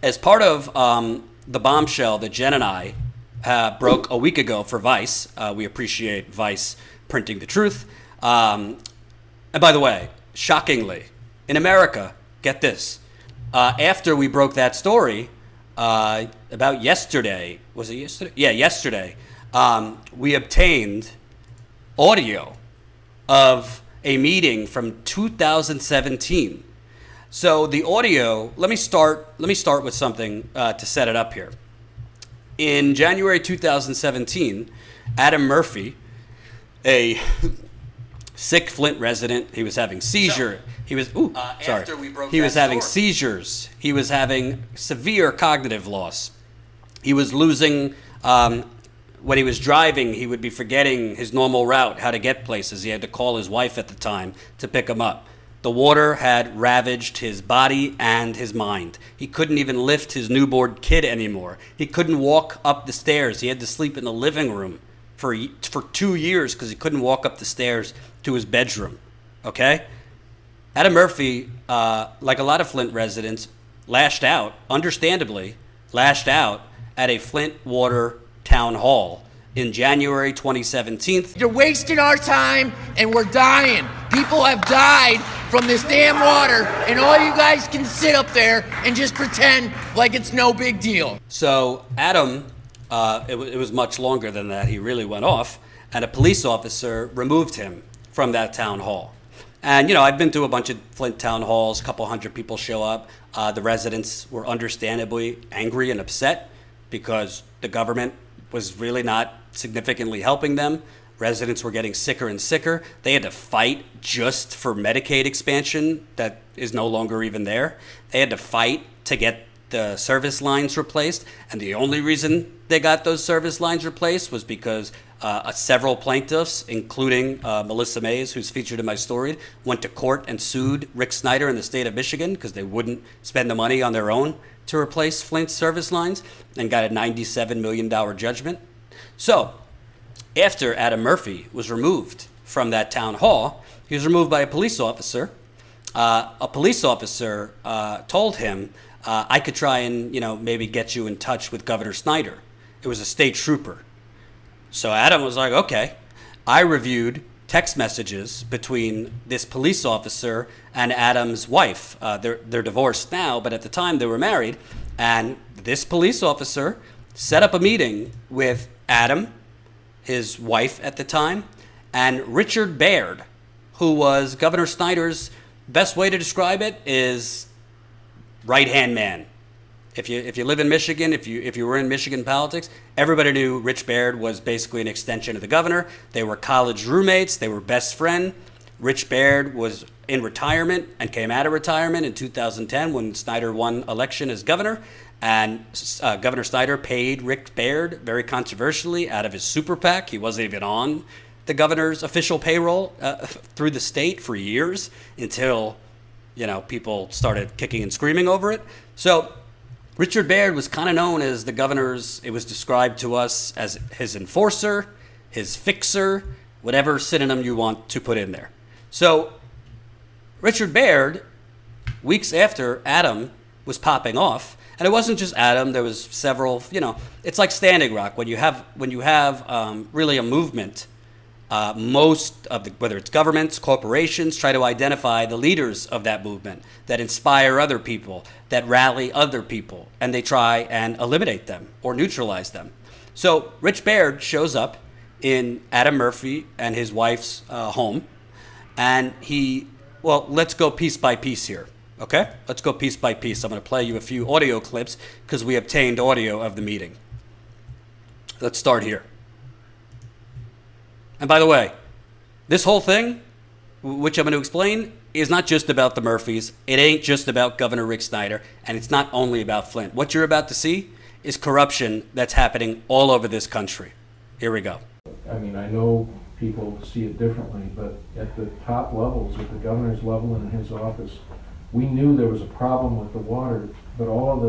As part of the bombshell that Jen and I broke a week ago for Vice, we appreciate Vice printing the truth. And by the way, shockingly, in America, get this, after we broke that story, about yesterday, was it yesterday? Yeah, yesterday, we obtained audio of a meeting from 2017. So the audio, let me start with something to set it up here. In January 2017, Adam Murphy, a sick Flint resident, he was having seizure. He was having seizures. He was having severe cognitive loss. He was losing. When he was driving, he would be forgetting his normal route, how to get places. He had to call his wife at the time to pick him up. The water had ravaged his body and his mind. He couldn't even lift his newborn kid anymore. He couldn't walk up the stairs. He had to sleep in the living room for 2 years because he couldn't walk up the stairs to his bedroom. Okay? Adam Murphy, like a lot of Flint residents, understandably lashed out at a Flint water town hall in January 2017. You're wasting our time and we're dying. People have died from this damn water, and all you guys can sit up there and just pretend like it's no big deal. So Adam, it was much longer than that. He really went off, and a police officer removed him from that town hall. And, I've been to a bunch of Flint town halls, a couple hundred people show up. The residents were understandably angry and upset because the government was really not significantly helping them. Residents were getting sicker and sicker. They had to fight just for Medicaid expansion that is no longer even there. They had to fight to get the service lines replaced. And the only reason they got those service lines replaced was because several plaintiffs, including Melissa Mays, who's featured in my story, went to court and sued Rick Snyder in the state of Michigan because they wouldn't spend the money on their own to replace Flint's service lines, and got a $97 million judgment. So after Adam Murphy was removed from that town hall, he was removed by a police officer. A police officer told him, I could try and maybe get you in touch with Governor Snyder. It was a state trooper. So Adam was like, okay. I reviewed text messages between this police officer and Adam's wife. They're divorced now, but at the time they were married. And this police officer set up a meeting with Adam, his wife at the time, and Richard Baird, who was Governor Snyder's, best way to describe it is right-hand man. If you live in Michigan, if you were in Michigan politics, everybody knew Rich Baird was basically an extension of the governor. They were college roommates. They were best friends. Rich Baird was in retirement and came out of retirement in 2010 when Snyder won election as governor. And Governor Snyder paid Rick Baird, very controversially, out of his super PAC. He wasn't even on the governor's official payroll through the state for years until, people started kicking and screaming over it. So Richard Baird was kind of known as the governor's, it was described to us as his enforcer, his fixer, whatever synonym you want to put in there. So Richard Baird, weeks after Adam was popping off, and it wasn't just Adam, there was several, it's like Standing Rock. When you have really a movement, most of whether it's governments, corporations, try to identify the leaders of that movement that inspire other people, that rally other people, and they try and eliminate them or neutralize them. So Rich Baird shows up in Adam Murphy and his wife's home, and let's go piece by piece here. Okay, let's go piece by piece. I'm going to play you a few audio clips because we obtained audio of the meeting. Let's start here. And by the way, this whole thing, which I'm going to explain, is not just about the Murphys. It ain't just about Governor Rick Snyder, and it's not only about Flint. What you're about to see is corruption that's happening all over this country. Here we go. I mean, I know people see it differently, but at the top levels, at the governor's level and in his office, we knew there was a problem with the water, but all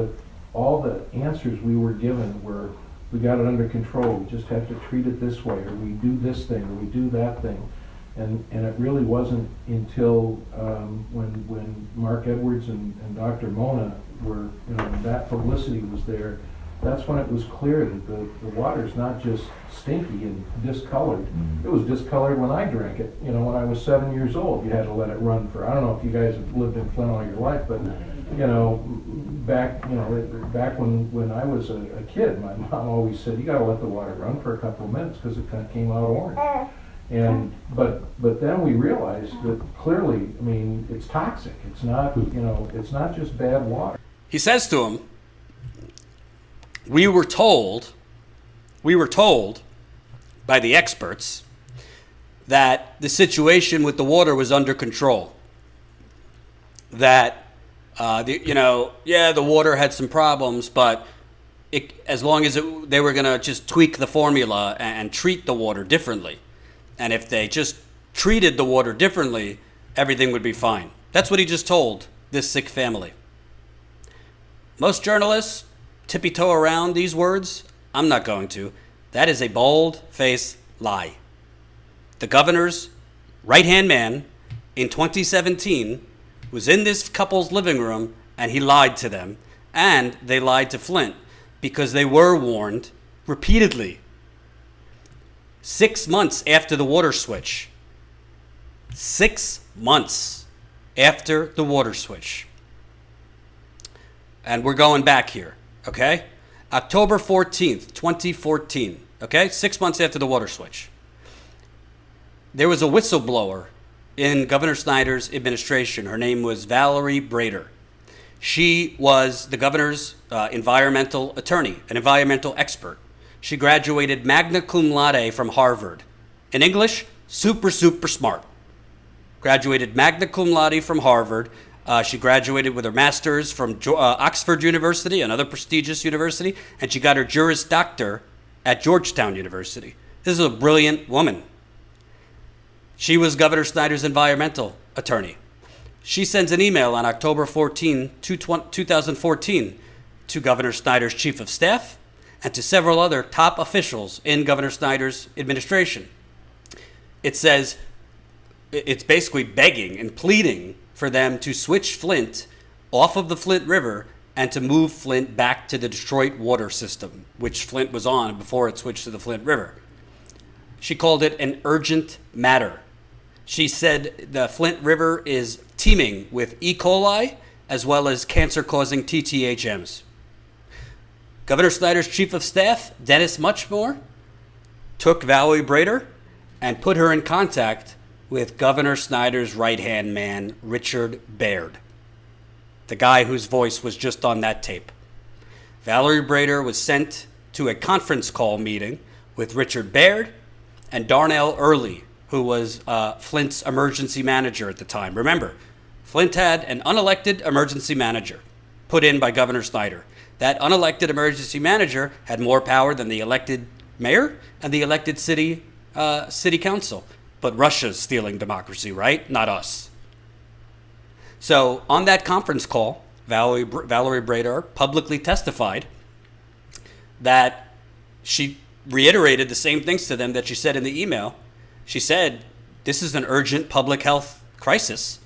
the answers we were given were, we got it under control, we just have to treat it this way, or we do this thing, or we do that thing. And it really wasn't until when Mark Edwards and Dr. Mona were, you know, when that publicity was there, that's when it was clear that the water's not just stinky and discolored. It was discolored when I drank it. You know, when I was 7 years old, you had to let it run for, I don't know if you guys have lived in Flint all your life, but, you know, back when I was a kid, my mom always said, you gotta let the water run for a couple of minutes because it kind of came out orange. And, but then we realized that clearly, I mean, it's toxic. It's not, you know, it's not just bad water. He says to him, we were told by the experts that the situation with the water was under control. That, the water had some problems, but as long as they were going to just tweak the formula and treat the water differently. And if they just treated the water differently, everything would be fine. That's what he just told this sick family. Most journalists tippy-toe around these words. I'm not going to. That is a bold-faced lie. The governor's right-hand man in 2017 was in this couple's living room, and he lied to them, and they lied to Flint because they were warned repeatedly. 6 months after the water switch. 6 months after the water switch. And we're going back here, okay? October 14th, 2014, okay? 6 months after the water switch. There was a whistleblower in Governor Snyder's administration. Her name was Valerie Brader. She was the governor's environmental attorney, an environmental expert. She graduated magna cum laude from Harvard. In English, super smart. Graduated magna cum laude from Harvard. She graduated with her master's from Oxford University, another prestigious university, and she got her Juris Doctor at Georgetown University. This is a brilliant woman. She was Governor Snyder's environmental attorney. She sends an email on October 14, 2014 to Governor Snyder's chief of staff and to several other top officials in Governor Snyder's administration. It says, it's basically begging and pleading for them to switch Flint off of the Flint River and to move Flint back to the Detroit water system, which Flint was on before it switched to the Flint River. She called it an urgent matter. She said the Flint River is teeming with E. coli as well as cancer-causing TTHMs. Governor Snyder's chief of staff, Dennis Muchmore, took Valerie Brader and put her in contact with Governor Snyder's right-hand man, Richard Baird, the guy whose voice was just on that tape. Valerie Brader was sent to a conference call meeting with Richard Baird and Darnell Early, who was Flint's emergency manager at the time. Remember, Flint had an unelected emergency manager put in by Governor Snyder. That unelected emergency manager had more power than the elected mayor and the elected city council. But Russia's stealing democracy, right? Not us. So on that conference call, Valerie Brader publicly testified that she reiterated the same things to them that she said in the email. She said, this is an urgent public health crisis.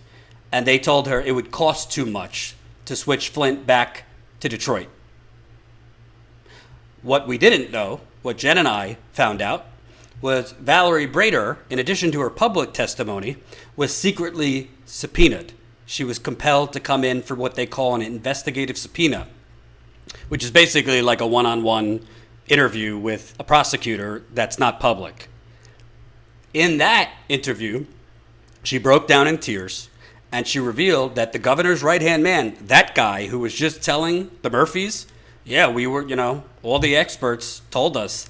And they told her it would cost too much to switch Flint back to Detroit. What we didn't know, what Jen and I found out, was Valerie Brader, in addition to her public testimony, was secretly subpoenaed. She was compelled to come in for what they call an investigative subpoena, which is basically like a one-on-one interview with a prosecutor that's not public. In that interview, she broke down in tears, and she revealed that the governor's right-hand man, that guy who was just telling the Murphys, yeah, we were, all the experts told us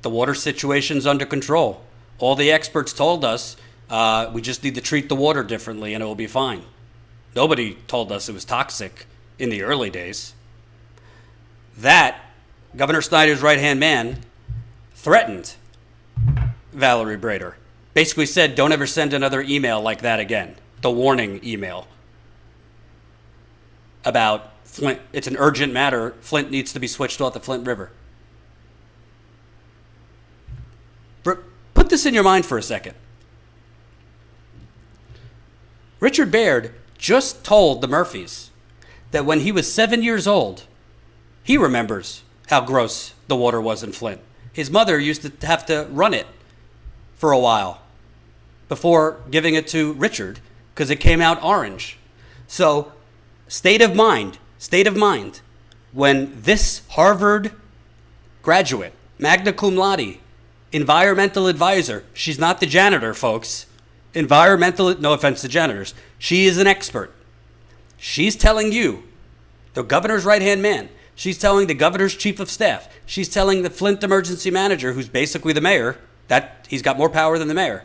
the water situation's under control. All the experts told us we just need to treat the water differently and it will be fine. Nobody told us it was toxic in the early days. That Governor Snyder's right-hand man threatened Valerie Brader. Basically said, don't ever send another email like that again. The warning email about Flint. It's an urgent matter. Flint needs to be switched off the Flint River. Put this in your mind for a second. Richard Baird just told the Murphys that when he was 7 years old, he remembers how gross the water was in Flint. His mother used to have to run it for a while before giving it to Richard because it came out orange. So, state of mind, when this Harvard graduate, magna cum laude, environmental advisor, she's not the janitor, folks. Environmental, no offense to janitors, she is an expert. She's telling you, the governor's right-hand man, she's telling the governor's chief of staff, she's telling the Flint emergency manager, who's basically the mayor, that he's got more power than the mayor.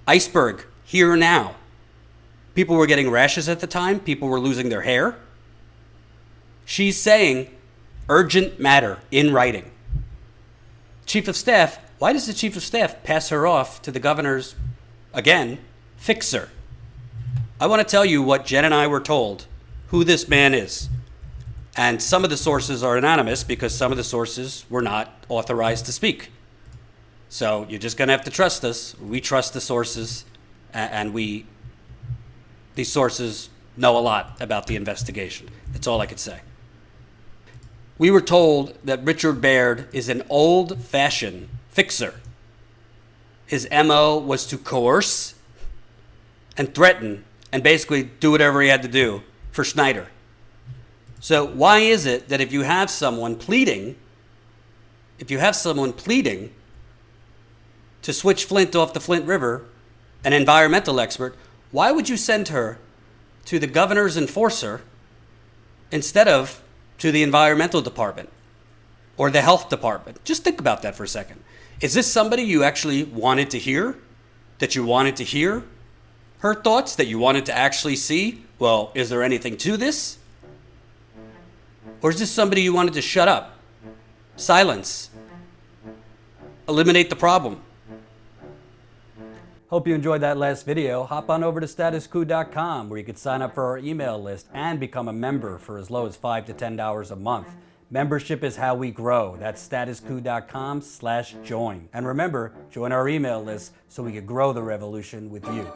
Iceberg, here now. People were getting rashes at the time. People were losing their hair. She's saying urgent matter in writing. Chief of staff, why does the chief of staff pass her off to the governor's, again, fixer? I want to tell you what Jen and I were told, who this man is. And some of the sources are anonymous because some of the sources were not authorized to speak. So you're just going to have to trust us. We trust the sources, and these sources know a lot about the investigation. That's all I could say. We were told that Richard Baird is an old-fashioned fixer. His MO was to coerce and threaten and basically do whatever he had to do for Snyder. So why is it that if you have someone pleading to switch Flint off the Flint River, an environmental expert, why would you send her to the governor's enforcer instead of to the environmental department or the health department? Just think about that for a second. Is this somebody you actually wanted to hear? That you wanted to hear her thoughts? That you wanted to actually see? Well, is there anything to this? Or is this somebody you wanted to shut up, silence, eliminate the problem? Hope you enjoyed that last video. Hop on over to statuscoup.com where you can sign up for our email list and become a member for as low as $5 to $10 a month. Membership is how we grow. That's statuscoup.com/join. And remember, join our email list so we can grow the revolution with you.